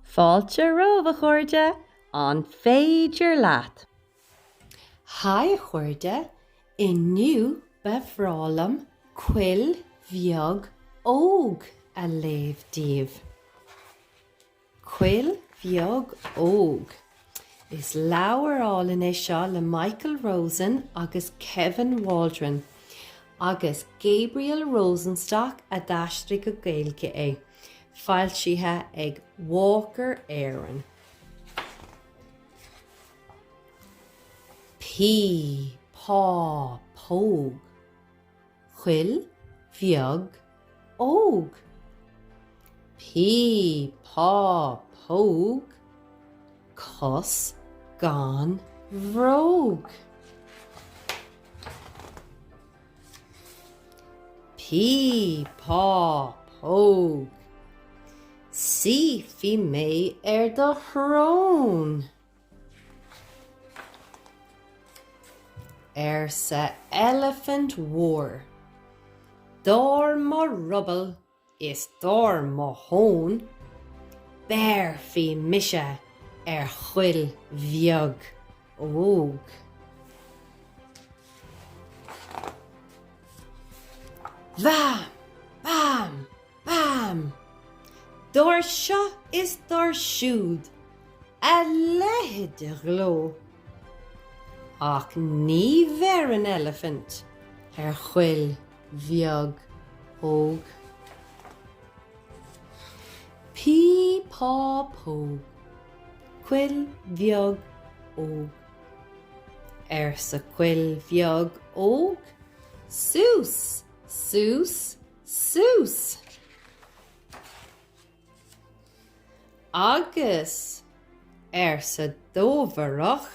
Fáilte romh a chuirde an Féidir Leat. Hai chuirde inniu befrálam cuil bheag óg a léamhdíobh. Cuil bheag óg. Is leabharálin é seo le Michael Rosen agus Kevin Waldron agus Gabriel Rosenstock a d'aistrigh go Ghaeilge é. Fáiltíthe ag Walker Aaron. Pí, pá, póg. Chuil bheag óg. Pí, pá, póg. Cos gan bhróg. Pí, pá, póg. Sí fi mé do thrón. Sa elephant war. Dár má rubbal is dár má hón. Bear fi mise chuil bheag óg. Bam, bam, bam. Dár seo is dár siúd a leithe de gló. Ach ní bhear an elephant chuil bheag óg. Pí, pá, póg. Cuil bheag óg. Sa cuil bheag óg, sús, sús, sús. Agus sa dómharach,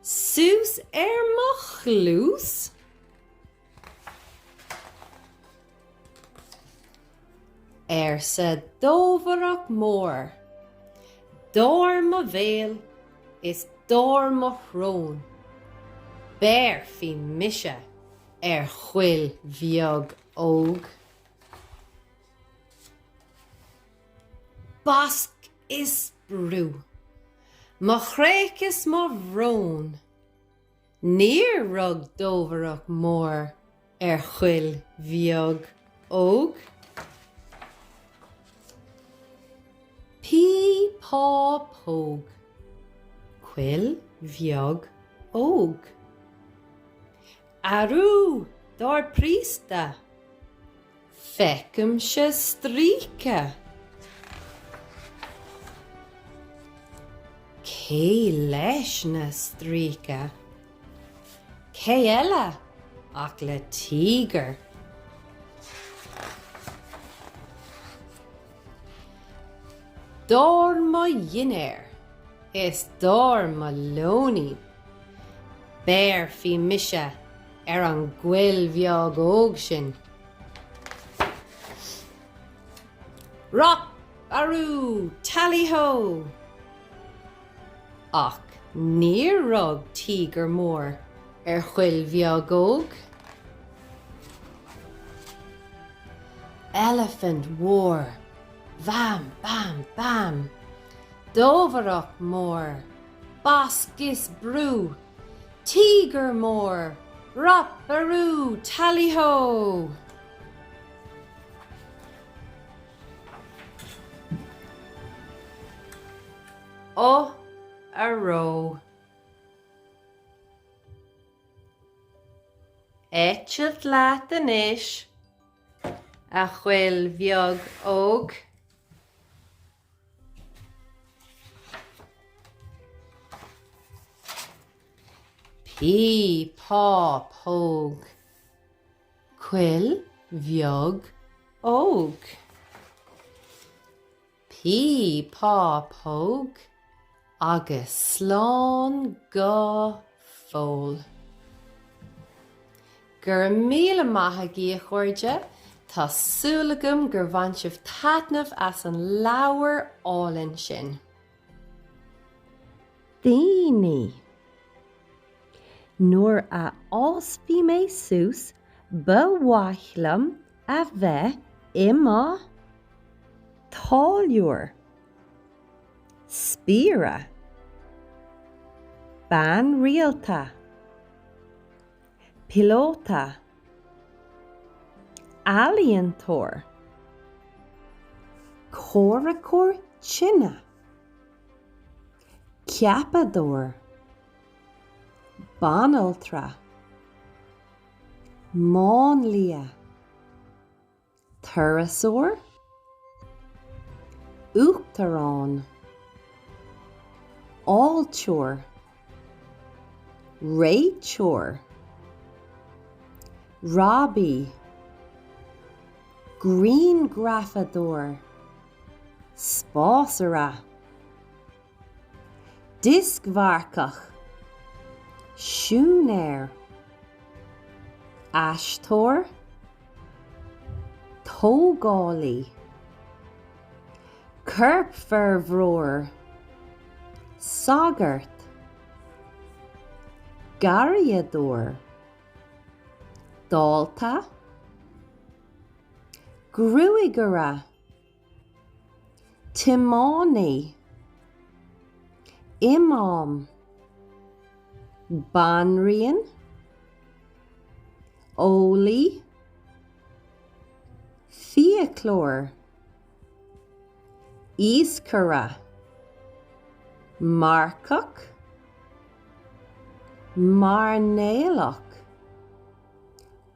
sús mo chlús. Sa dómharach mór. Dár má bhéal is dár má thrón. Bear fi mise chuil bheag óg. Basc is brú. Má chréchas má bhrón. Níor rug dómharach mór chuil bheag óg. Pí, pá, póg. Cuil bheag óg. Arú dár prísta. Fecum se stríce. Cé leis na stríce. Cé eile ach le tíger. Dár má dhinnéir is dár má lóní. Bear fi mise an ghuil bheag óg sin. Rop, arú, tally-ho. Ach níor rug tíger mór chuil bheag óg. Elephant war. Bam, bam, bam. Dómharach mór. Basc is brú. Tíger mór. Rop, arú, tally-ho. Ó aró. Éitiad leat anois a chuil bheag óg. Pí, pá, póg. Cuil bheag óg. Pí, pá, póg. Agus slán go fól. Gur míle maithe gí a chuirde, tá súlagam gur bhaintsibh taitneamh as an leabhar álinn sin. Daoine. Nuair a osbí mé sús, ba waithlam a bheith imá táiliúr. Spíre, ban rialta, pilóta, alientor, córacór chinna, ceapador, banaltra, mónlia, turasór, uachtarán, áilteoir, réiteoir, Robbie, greengrafador, spásara, discmharcach, siúnéir, aistóir, tógálaí, curpferbhróir, sagart, gariador, dálta, gruigara, timánaí, imam, banríon, ólaí, fiaclór, íscara, marcach, marnéalach,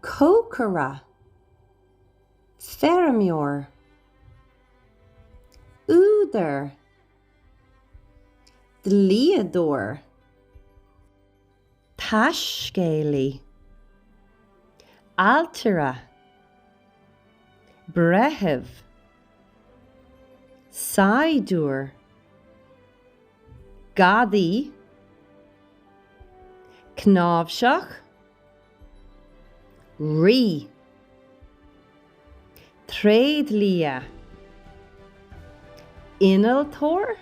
cócara, fermior, údar, dliador, taiscéalaí, altera, brethebh, saidúr, gadaí, cnábseach, rí, tréadlia, inaltóir,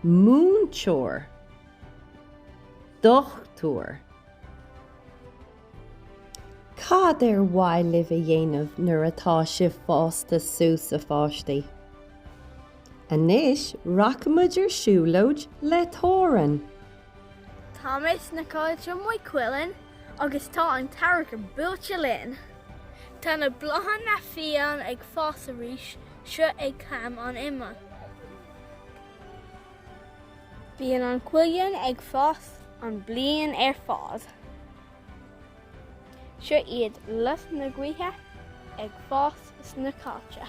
múnteoir, dochtúir. Cad bhaile a dhéanamh nuair atá sibh fásta suas a pháistí. Anois rachmuid ar siúlóid le tóran. Thomas na cáilte muoi cuileann agus tá an tarach ar buailte linn. Tá na blothan na fian ag fás arís seo ag cam an imime. Bíonn an cuileann ag fás an bliain ar fád. Seo iad las na gcuithe ag fás sna cáilte.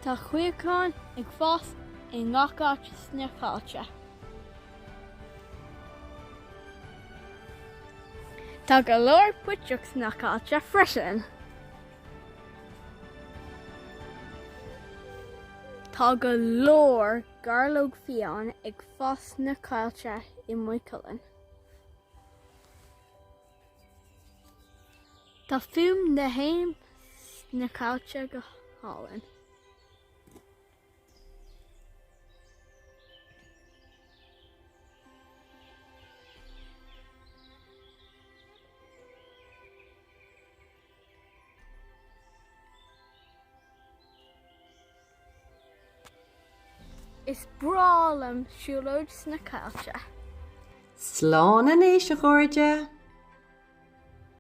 Tá chuigháin ag fás i ngách sna cáilte. Tá go leor puiteach sna cáilte freisin. Tá go leor garlóg fiáin ag fás na cáilte I muoi cuileann. Tá fiúm na haim na cáilte go hálainn. Is brálam siúlóid sna cáilte. Slán an éis a chuirde.